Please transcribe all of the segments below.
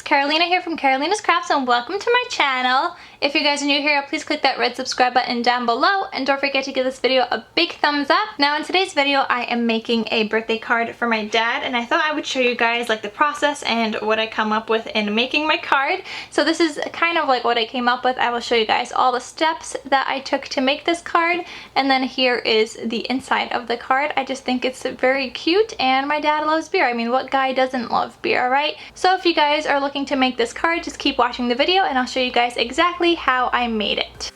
Karolina here from KarolinasKrafts and welcome to my channel. If you guys are new here, please click that red subscribe button down below and don't forget to give this video a big thumbs up. Now in today's video I am making a birthday card for my dad and I thought I would show you guys like the process and what I come up with in making my card. So this is kind of like what I came up with. I will show you guys all the steps that I took to make this card, and then here is the inside of the card. I just think it's very cute and my dad loves beer. I mean, what guy doesn't love beer, right? So if you guys are looking to make this card, just keep watching the video and I'll show you guys exactly how I made it.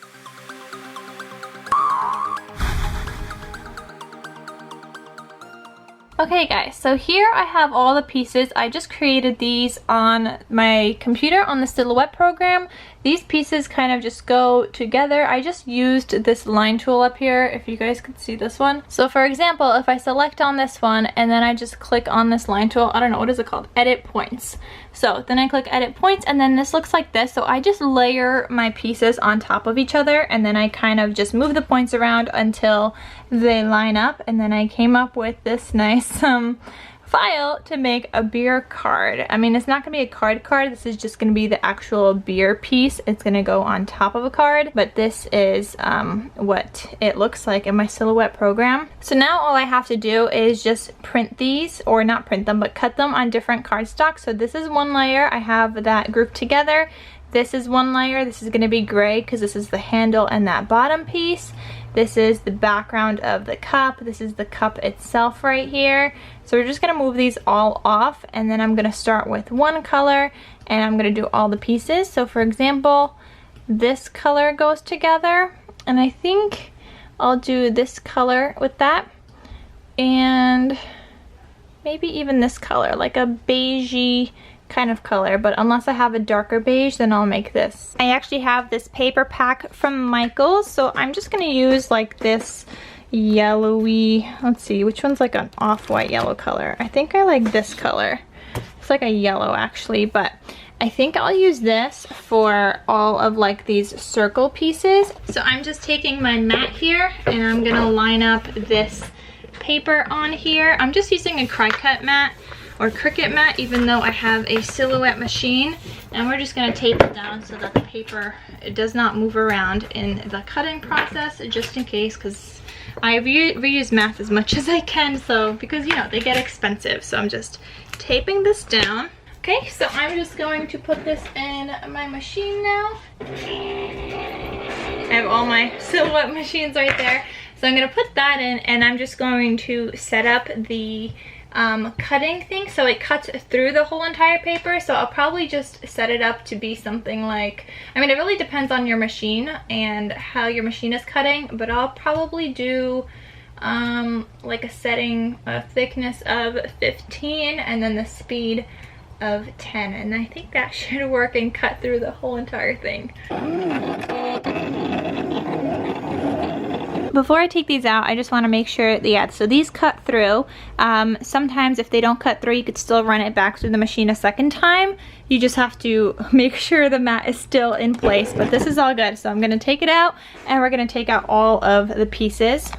Okay guys, so here I have all the pieces. I just created these on my computer on the Silhouette program. These pieces kind of just go together. I just used this line tool up here, if you guys could see this one. So for example, if I select on this one and then I just click on this line tool, I don't know, what is it called? Edit points. So then I click edit points and then this looks like this. So I just layer my pieces on top of each other and then I kind of just move the points around until they line up, and then I came up with this nice file to make a beer card. I mean, it's not gonna be a card, this is just gonna be the actual beer piece. It's gonna go on top of a card, but this is what it looks like in my Silhouette program. So now all I have to do is just print these, or not print them, but cut them on different cardstock. So this is one layer, I have that grouped together. This is one layer, this is gonna be gray because this is the handle and that bottom piece. This is the background of the cup. This is the cup itself right here. So we're just gonna move these all off, and then I'm gonna start with one color and I'm gonna do all the pieces. So for example, this color goes together, and I think I'll do this color with that, and maybe even this color, like a beigey kind of color, but unless I have a darker beige, then I'll make this. I actually have this paper pack from Michaels, so I'm just gonna use like this yellowy, let's see, which one's like an off-white yellow color? I think I like this color. It's like a yellow actually, but I think I'll use this for all of like these circle pieces. So I'm just taking my mat here and I'm gonna line up this paper on here. I'm just using a Cricut mat or Cricut mat, even though I have a Silhouette machine, and we're just going to tape it down so that the paper, it does not move around in the cutting process, just in case, because I reuse mats as much as I can, so because you know they get expensive. So I'm just taping this down. Okay, so I'm just going to put this in my machine now. I have all my Silhouette machines right there, so I'm going to put that in, and I'm just going to set up the cutting thing so it cuts through the whole entire paper. So I'll probably just set it up to be something like, I mean, it really depends on your machine and how your machine is cutting, but I'll probably do like a setting, a thickness of 15 and then the speed of 10, and I think that should work and cut through the whole entire thing. Before I take these out, I just want to make sure, yeah, so these cut through. Sometimes if they don't cut through, you could still run it back through the machine a second time. You just have to make sure the mat is still in place, but this is all good. So I'm going to take it out, and we're going to take out all of the pieces.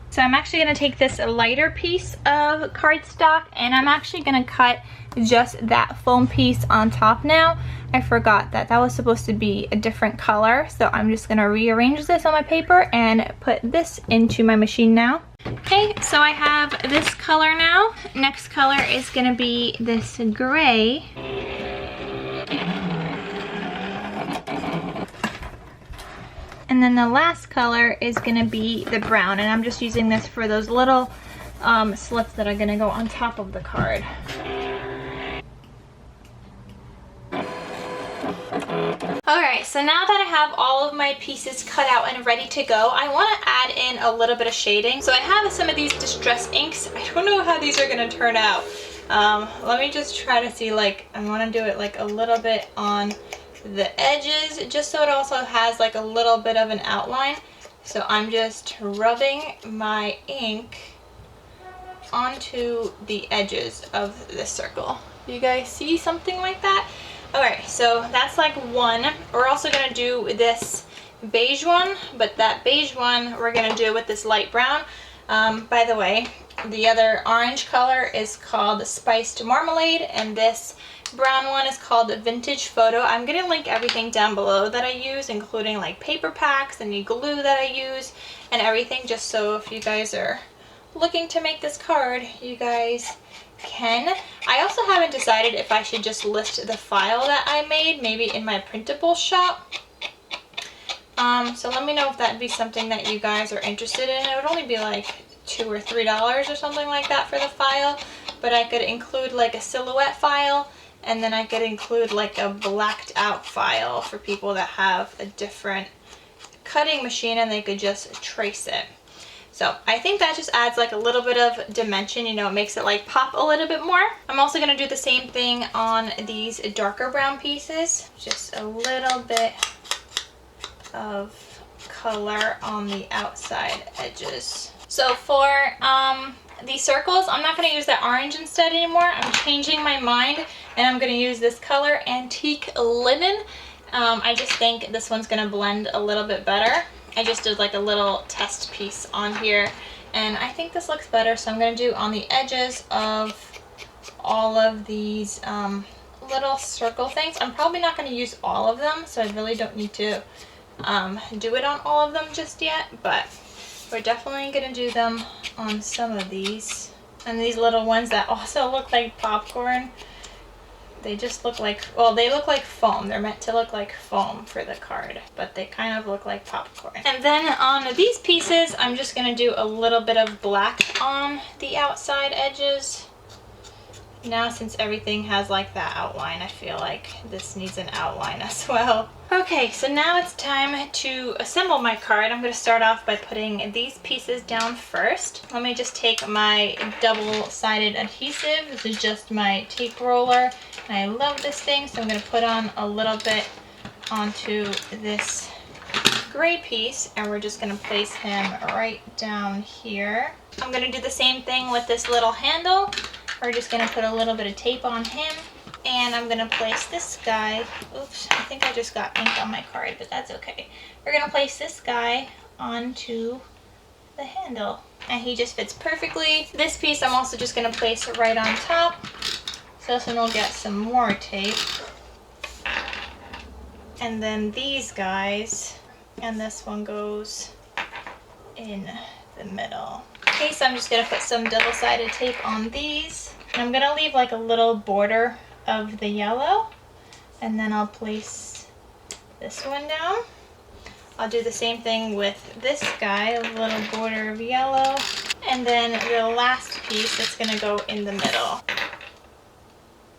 So I'm actually going to take this lighter piece of cardstock, and I'm actually going to cut just that foam piece on top now. I forgot that that was supposed to be a different color, so I'm just going to rearrange this on my paper and put this into my machine now. Okay, so I have this color now. Next color is going to be this gray. And then the last color is going to be the brown, and I'm just using this for those little slits that are going to go on top of the card. Alright, so now that I have all of my pieces cut out and ready to go, I want to add in a little bit of shading. So I have some of these distress inks. I don't know how these are going to turn out. Let me just try to see, like, I want to do it like a little bit on the edges, just so it also has like a little bit of an outline. So I'm just rubbing my ink onto the edges of the circle. Do you guys see something like that? Alright, so that's like one. We're also going to do this beige one, but that beige one we're going to do with this light brown. By the way, The other orange color is called Spiced Marmalade, and this brown one is called Vintage Photo. I'm going to link everything down below that I use, including like paper packs and the glue that I use and everything, just so if you guys are looking to make this card, you guys can. I also haven't decided if I should just list the file that I made, maybe in my printable shop. So let me know if that'd be something that you guys are interested in. It would only be like $2 or $3 or something like that for the file, but I could include like a silhouette file, and then I could include like a blacked out file for people that have a different cutting machine and they could just trace it. So I think that just adds like a little bit of dimension, you know, it makes it like pop a little bit more. I'm also going to do the same thing on these darker brown pieces, just a little bit of color on the outside edges. So for these circles, I'm not going to use that orange instead anymore. I'm changing my mind and I'm going to use this color Antique Linen. I just think this one's going to blend a little bit better. I just did like a little test piece on here and I think this looks better, so I'm going to do on the edges of all of these little circle things. I'm probably not going to use all of them, so I really don't need to do it on all of them just yet, but we're definitely going to do them on some of these. And these little ones that also look like popcorn, they just look like, well, they look like foam. They're meant to look like foam for the card, but they kind of look like popcorn. And then on these pieces, I'm just going to do a little bit of black on the outside edges. Now, since everything has like that outline, I feel like this needs an outline as well. Okay, so now it's time to assemble my card. I'm going to start off by putting these pieces down first. Let me just take my double-sided adhesive. This is just my tape roller, and I love this thing, so I'm going to put on a little bit onto this gray piece, and we're just going to place him right down here. I'm going to do the same thing with this little handle. We're just going to put a little bit of tape on him, and I'm going to place this guy, oops, I think I just got ink on my card, but that's okay. We're going to place this guy onto the handle, and he just fits perfectly. This piece I'm also just going to place right on top, so this one will get some more tape. And then these guys, and this one goes in the middle. Okay, so I'm just going to put some double-sided tape on these. And I'm going to leave like a little border of the yellow. And then I'll place this one down. I'll do the same thing with this guy, a little border of yellow. And then the last piece that's going to go in the middle.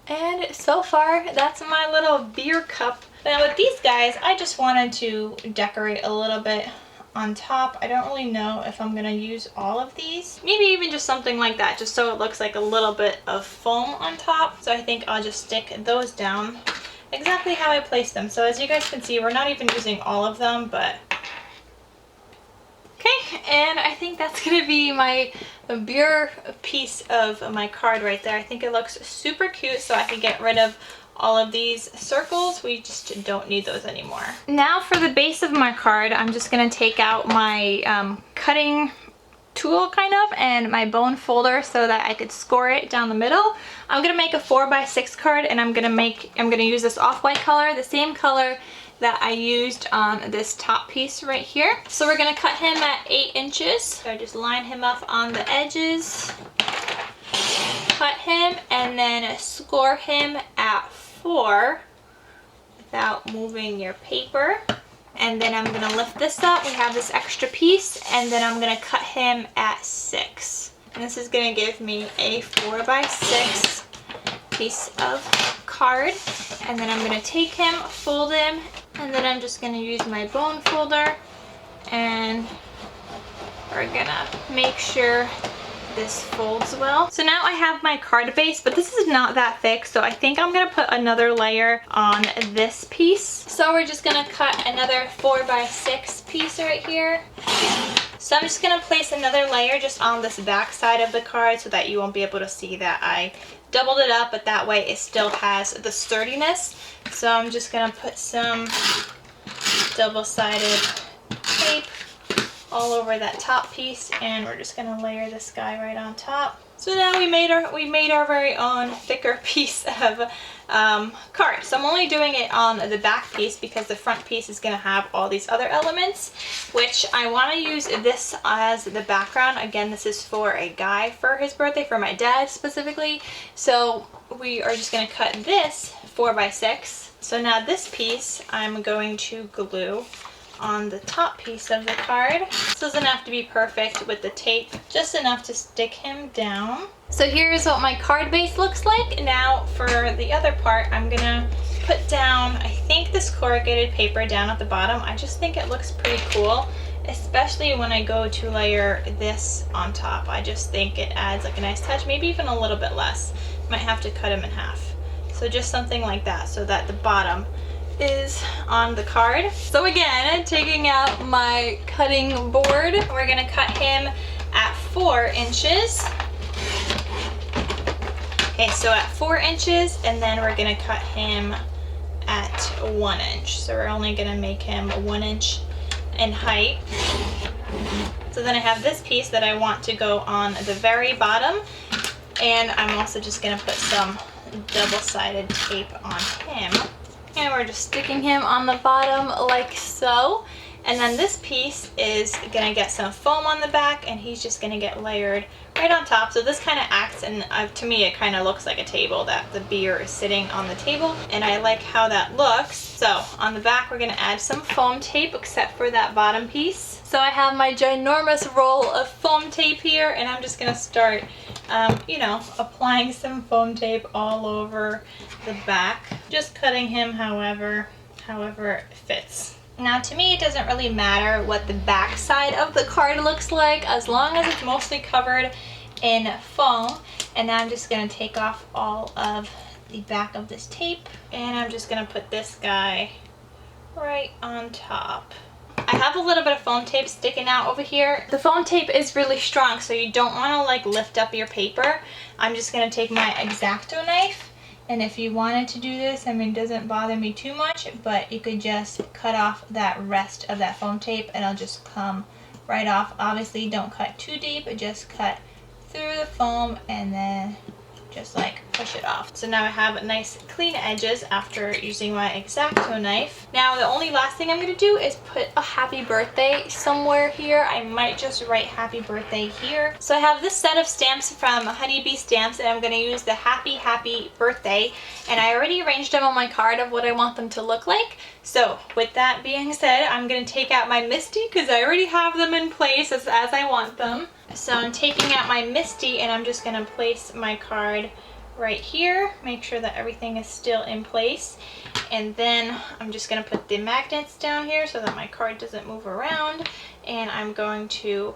And so far, that's my little beer cup. Now with these guys, I just wanted to decorate a little bit on top. I don't really know if I'm gonna use all of these. Maybe even just something like that, just so it looks like a little bit of foam on top. So I think I'll just stick those down exactly how I placed them. So as you guys can see, we're not even using all of them, but okay, and I think that's gonna be my beer piece of my card right there. I think it looks super cute, so I can get rid of all of these circles. We just don't need those anymore. Now for the base of my card, I'm just gonna take out my cutting tool kind of and my bone folder so that I could score it down the middle. I'm gonna make a 4x6 card, and I'm gonna use this off-white color, the same color that I used on this top piece right here. So we're gonna cut him at 8 inches. So I just line him up on the edges, cut him, and then score him at 4 without moving your paper. And then I'm gonna lift this up. We have this extra piece, and then I'm gonna cut him at 6. And this is gonna give me a 4x6 piece of card. And then I'm gonna take him, fold him, and then I'm just gonna use my bone folder, and we're gonna make sure this folds well. So now I have my card base, but this is not that thick, so I think I'm gonna put another layer on this piece. So we're just gonna cut another 4x6 piece right here. So I'm just gonna place another layer just on this back side of the card so that you won't be able to see that I doubled it up, but that way it still has the sturdiness. So I'm just gonna put some double-sided tape all over that top piece, and we're just gonna layer this guy right on top. So now we made our very own thicker piece of card. So I'm only doing it on the back piece because the front piece is gonna have all these other elements, which I wanna use this as the background. Again, this is for a guy for his birthday, for my dad specifically. So we are just gonna cut this 4 by 6. So now this piece I'm going to glue on the top piece of the card. This doesn't have to be perfect with the tape, just enough to stick him down. So here's what my card base looks like. Now for the other part, I'm gonna put down, I think, this corrugated paper down at the bottom. I just think it looks pretty cool, especially when I go to layer this on top. I just think it adds like a nice touch, maybe even a little bit less. Might have to cut him in half. So just something like that, so that the bottom is on the card. So again, taking out my cutting board, we're gonna cut him at 4 inches. Okay, so at 4 inches, and then we're gonna cut him at 1 inch. So we're only gonna make him 1 inch in height. So then I have this piece that I want to go on the very bottom, and I'm also just gonna put some double-sided tape on him. And we're just sticking him on the bottom like so. And then this piece is gonna get some foam on the back, and he's just gonna get layered right on top. So this kind of acts, and to me it kind of looks like a table, that the beer is sitting on the table, and I like how that looks. So on the back we're gonna add some foam tape, except for that bottom piece. So I have my ginormous roll of foam tape here, and I'm just gonna start you know, applying some foam tape all over the back, just cutting him however it fits. Now to me it doesn't really matter what the back side of the card looks like, as long as it's mostly covered in foam. And now I'm just going to take off all of the back of this tape, and I'm just going to put this guy right on top. I have a little bit of foam tape sticking out over here. The foam tape is really strong, so you don't want to like lift up your paper. I'm just going to take my X-Acto knife, and if you wanted to do this, I mean, it doesn't bother me too much, but you could just cut off that rest of that foam tape and it'll just come right off. Obviously don't cut too deep, but just cut through the foam and then just like push it off. So now I have nice clean edges after using my X-Acto knife. Now the only last thing I'm going to do is put a happy birthday somewhere here. I might just write happy birthday here. So I have this set of stamps from Honeybee Stamps, and I'm going to use the happy birthday, and I already arranged them on my card of what I want them to look like. So with that being said, I'm going to take out my Misty because I already have them in place as I want them. So I'm taking out my Misty, and I'm just going to place my card right here, make sure that everything is still in place, and then I'm just going to put the magnets down here so that my card doesn't move around, and I'm going to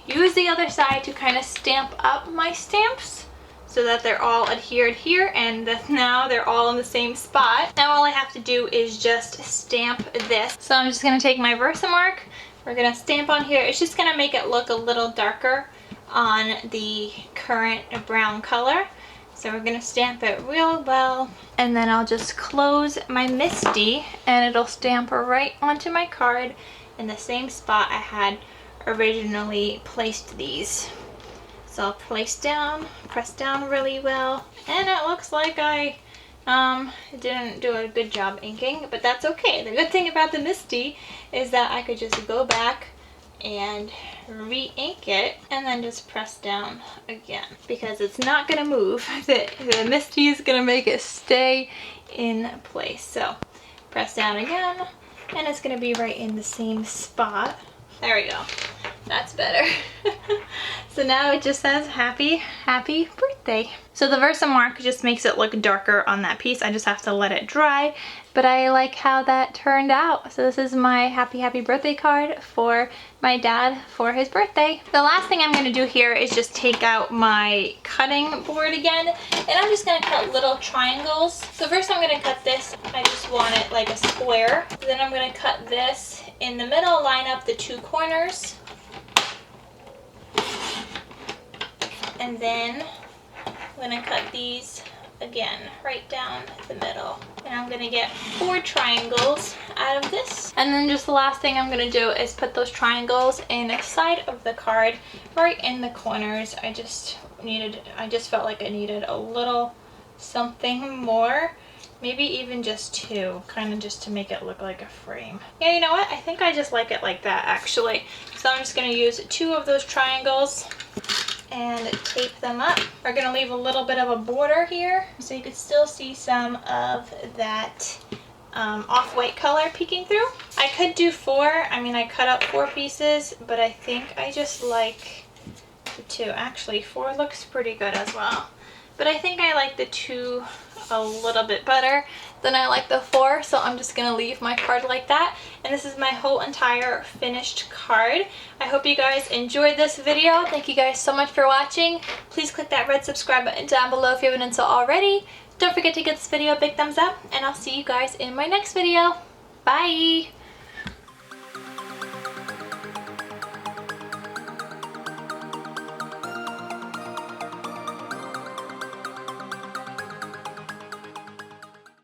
use the other side to kind of stamp up my stamps so that they're all adhered here, and now they're all in the same spot. Now all I have to do is just stamp this. So I'm just going to take my Versamark, we're going to stamp on here. It's just going to make it look a little darker on the current brown color. So we're going to stamp it real well, and then I'll just close my Misty, and it'll stamp right onto my card in the same spot I had originally placed these. So I'll press down really well, and it looks like I didn't do a good job inking, but that's okay. The good thing about the Misty is that I could just go back and re-ink it and then just press down again, because it's not going to move. The Misty is going to make it stay in place. So press down again, and it's going to be right in the same spot. There we go. That's better. So now it just says happy birthday. So the Versamark just makes it look darker on that piece. I just have to let it dry, but I like how that turned out. So this is my happy birthday card for my dad for his birthday. The last thing I'm going to do here is just take out my cutting board again, and I'm just going to cut little triangles. So first I'm going to cut this. I just want it like a square. Then I'm going to cut this in the middle, line up the 2 corners. And then I'm going to cut these again right down the middle. And I'm gonna get 4 triangles out of this. And then just the last thing I'm gonna do is put those triangles in the side of the card, right in the corners. I just felt like I needed a little something more. Maybe even just 2, kind of just to make it look like a frame. Yeah, you know what? I think I just like it like that actually. So I'm just gonna use 2 of those triangles and tape them up. We're gonna leave a little bit of a border here so you could still see some of that off-white color peeking through. I could do 4. I mean, I cut up 4 pieces, but I think I just like the 2. Actually, 4 looks pretty good as well. But I think I like the 2 a little bit better than I like the 4, so I'm just gonna leave my card like that. And this is my whole entire finished card. I hope you guys enjoyed this video. Thank you guys so much for watching. Please click that red subscribe button down below if you haven't done so already. Don't forget to give this video a big thumbs up, and I'll see you guys in my next video. Bye!